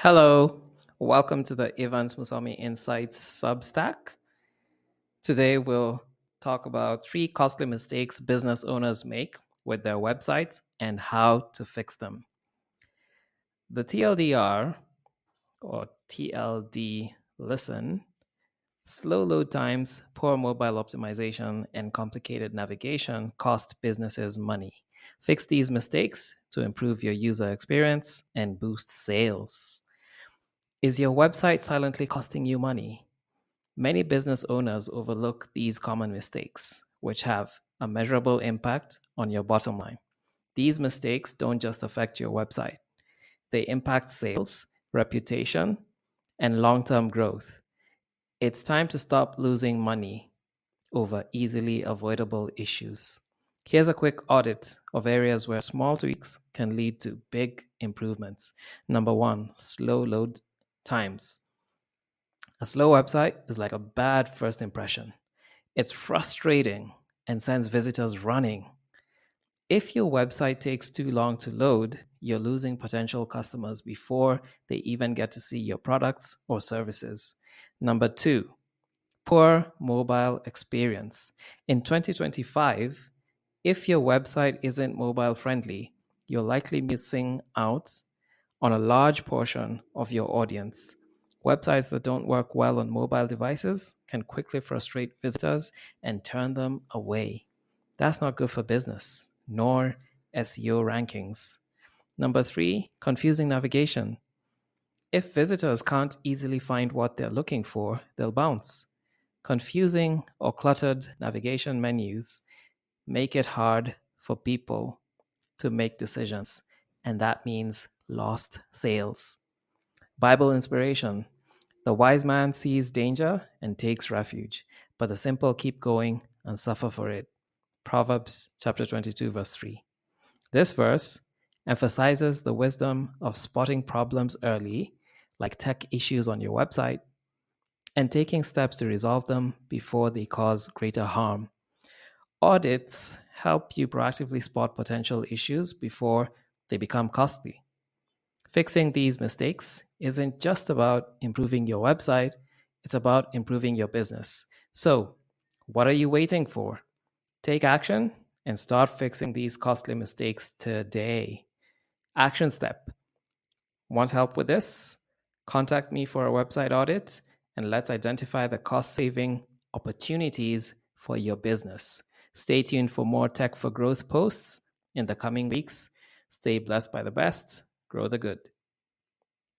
Hello, welcome to the Evans Musami Insights Substack. Today we'll talk about three costly mistakes business owners make with their websites and how to fix them. The TLDR or TLD listen, slow load times, poor mobile optimization, and complicated navigation cost businesses money. Fix these mistakes to improve your user experience and boost sales. Is your website silently costing you money? Many business owners overlook these common mistakes, which have a measurable impact on your bottom line. These mistakes don't just affect your website, they impact sales, reputation, and long term growth. It's time to stop losing money over easily avoidable issues. Here's a quick audit of areas where small tweaks can lead to big improvements. Number one, slow load times. A slow website is like a bad first impression. It's frustrating and sends visitors running. If your website takes too long to load, you're losing potential customers before they even get to see your products or services. Number two, poor mobile experience. In 2025, if your website isn't mobile friendly, you're likely missing out on a large portion of your audience. Websites that don't work well on mobile devices can quickly frustrate visitors and turn them away. That's not good for business, nor SEO rankings. Number three, confusing navigation. If visitors can't easily find what they're looking for, they'll bounce. Confusing or cluttered navigation menus make it hard for people to make decisions, and that means lost sales. Bible inspiration. The wise man sees danger and takes refuge, but the simple keep going and suffer for it. Proverbs chapter 22, verse 3. This verse emphasizes the wisdom of spotting problems early, like tech issues on your website, and taking steps to resolve them before they cause greater harm. Audits help you proactively spot potential issues before they become costly. Fixing these mistakes isn't just about improving your website, it's about improving your business. So, what are you waiting for? Take action and start fixing these costly mistakes today. Action step. Want help with this? Contact me for a website audit and let's identify the cost saving opportunities for your business. Stay tuned for more Tech for Growth posts in the coming weeks. Stay blessed by the best, grow the good.